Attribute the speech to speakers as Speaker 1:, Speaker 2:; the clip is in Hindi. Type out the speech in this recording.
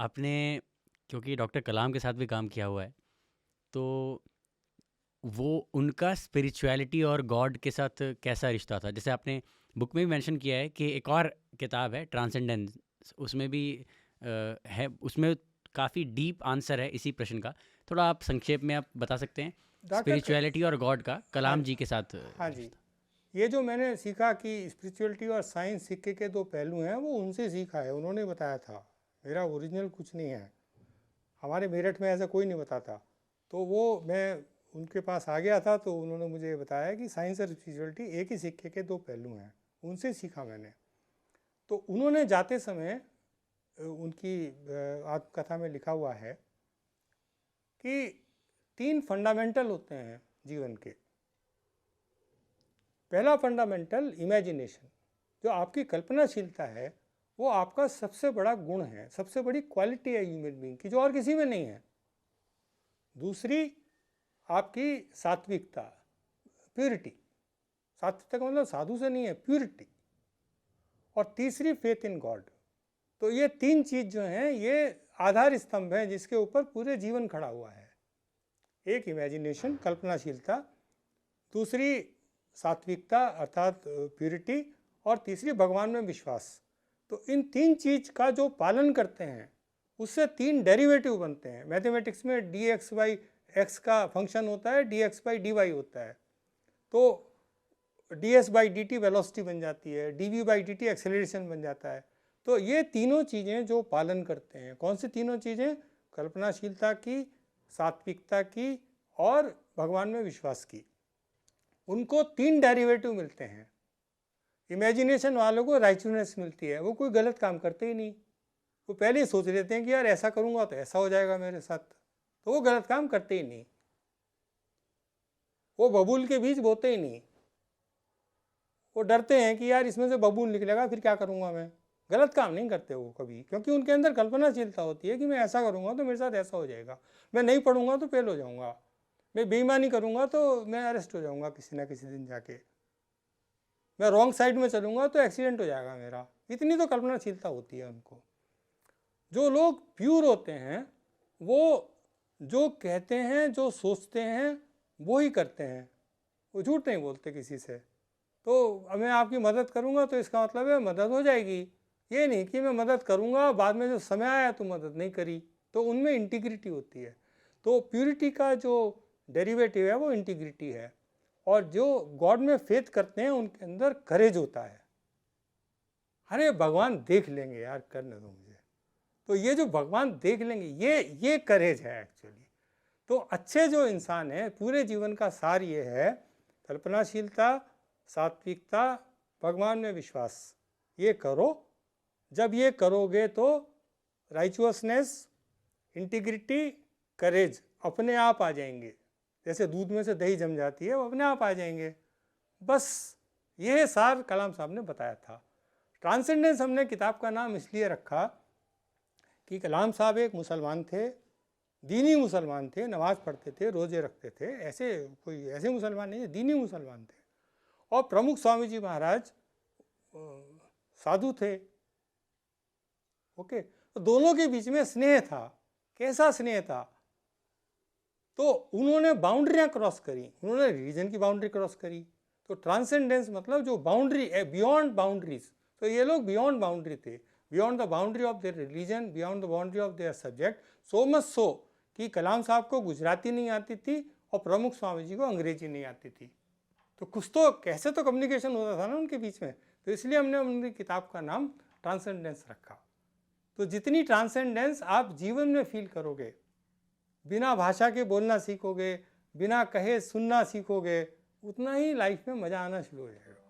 Speaker 1: आपने क्योंकि डॉक्टर कलाम के साथ भी काम किया हुआ है, तो वो उनका स्पिरिचुअलिटी और गॉड के साथ कैसा रिश्ता था? जैसे आपने बुक में भी मेंशन किया है कि एक और किताब है ट्रांसेंडेंस, उसमें भी है, उसमें काफ़ी डीप आंसर है इसी प्रश्न का। थोड़ा आप संक्षेप में आप बता सकते हैं
Speaker 2: डॉक्टर क...
Speaker 1: स्पिरिचुअलिटी और गॉड का
Speaker 2: हाँ
Speaker 1: कलाम जी के साथ
Speaker 2: हाँ जी।
Speaker 1: रिश्ता?
Speaker 2: ये जो मैंने सीखा कि स्पिरिचुअलिटी और साइंस सिक्के के दो पहलू हैं, वो उनसे सीखा है, उन्होंने बताया था। मेरा ओरिजिनल कुछ नहीं है, हमारे मेरठ में ऐसा कोई नहीं बताता। तो वो मैं उनके पास आ गया था, तो उन्होंने मुझे बताया कि साइंस और स्पिरिचुअलिटी एक ही सिक्के के दो पहलू हैं, उनसे सीखा मैंने। तो उन्होंने जाते समय उनकी आत्मकथा में लिखा हुआ है कि 3 फंडामेंटल होते हैं जीवन के। पहला फंडामेंटल इमेजिनेशन, जो आपकी कल्पनाशीलता है, वो आपका सबसे बड़ा गुण है, सबसे बड़ी क्वालिटी है ह्यूमन बीइंग की, जो और किसी में नहीं है। दूसरी आपकी सात्विकता, प्योरिटी। सात्विकता का मतलब साधु से नहीं है, प्योरिटी। और तीसरी फेथ इन गॉड। तो ये 3 चीज़ जो हैं, ये आधार स्तंभ हैं जिसके ऊपर पूरे जीवन खड़ा हुआ है। एक इमेजिनेशन, कल्पनाशीलता, दूसरी सात्विकता अर्थात प्योरिटी, और तीसरी भगवान में विश्वास। तो इन 3 चीज़ का जो पालन करते हैं, उससे 3 डेरिवेटिव बनते हैं। मैथमेटिक्स में डी एक्स बाई एक्स का फंक्शन होता है, d x by d y होता है। तो d s by d t velocity बन जाती है, d v by d t acceleration बन जाता है। तो ये तीनों चीज़ें जो पालन करते हैं, कौन सी तीनों चीज़ें? कल्पनाशीलता की, सात्विकता की और भगवान में विश्वास की। उनको 3 डेरिवेटिव मिलते हैं। इमेजिनेशन वालों को राइचुअसनेस मिलती है, वो कोई गलत काम करते ही नहीं। वो पहले ही सोच लेते हैं कि यार ऐसा करूँगा तो ऐसा हो जाएगा मेरे साथ, तो वो गलत काम करते ही नहीं, वो बबूल के बीज बोते ही नहीं। वो डरते हैं कि यार इसमें से बबूल निकलेगा, फिर क्या करूँगा मैं। गलत काम नहीं करते वो कभी, क्योंकि उनके अंदर कल्पनाशीलता होती है कि मैं ऐसा करूँगा तो मेरे साथ ऐसा हो जाएगा, मैं नहीं पढ़ूंगा तो फेल हो जाऊँगा, मैं बेईमानी करूँगा तो मैं अरेस्ट हो जाऊँगा किसी ना किसी दिन जाके, मैं रॉन्ग साइड में चलूँगा तो एक्सीडेंट हो जाएगा मेरा। इतनी तो कल्पनाशीलता होती है उनको। जो लोग प्योर होते हैं, वो जो कहते हैं, जो सोचते हैं, वो ही करते हैं, वो झूठ नहीं बोलते किसी से। तो अब मैं आपकी मदद करूंगा तो इसका मतलब है मदद हो जाएगी, ये नहीं कि मैं मदद करूंगा बाद में जो समय आया तो मदद नहीं करी। तो उनमें इंटीग्रिटी होती है। तो प्योरिटी का जो डेरिवेटिव है वो इंटीग्रिटी है। और जो गॉड में फेथ करते हैं उनके अंदर करेज होता है। अरे भगवान देख लेंगे यार, करने दो मुझे। तो ये जो भगवान देख लेंगे, ये करेज है एक्चुअली। तो अच्छे जो इंसान है, पूरे जीवन का सार ये है, कल्पनाशीलता, सात्विकता, भगवान में विश्वास, ये करो। जब ये करोगे तो राइचुअसनेस, इंटीग्रिटी, करेज अपने आप आ जाएंगे। जैसे दूध में से दही जम जाती है, वो अपने आप आ जाएंगे। बस ये सार कलाम साहब ने बताया था। ट्रांसेंडेंस हमने किताब का नाम इसलिए रखा कि कलाम साहब एक मुसलमान थे, दीनी मुसलमान थे, नमाज़ पढ़ते थे, रोज़े रखते थे, ऐसे कोई ऐसे मुसलमान नहीं, दीनी मुसलमान थे। और प्रमुख स्वामी जी महाराज साधु थे। ओके, तो दोनों के बीच में स्नेह था। कैसा स्नेह था? तो उन्होंने बाउंड्रियां क्रॉस करी, उन्होंने रिलीजन की बाउंड्री क्रॉस करी। तो ट्रांसेंडेंस मतलब जो बाउंड्री है, बियॉन्ड बाउंड्रीज। तो ये लोग बियॉन्ड बाउंड्री थे, beyond the boundary of their religion, beyond the boundary of their subject. So much so कि कलाम साहब को गुजराती नहीं आती थी और प्रमुख स्वामी जी को अंग्रेजी नहीं आती थी। तो कुछ तो कैसे तो कम्युनिकेशन होता था ना उनके बीच में। तो इसलिए हमने उनकी किताब का नाम ट्रांसेंडेंस रखा। तो जितनी ट्रांसेंडेंस आप जीवन में फील करोगे, बिना भाषा के बोलना सीखोगे, बिना कहे सुनना सीखोगे, उतना ही लाइफ में मज़ा आना शुरू हो जाएगा।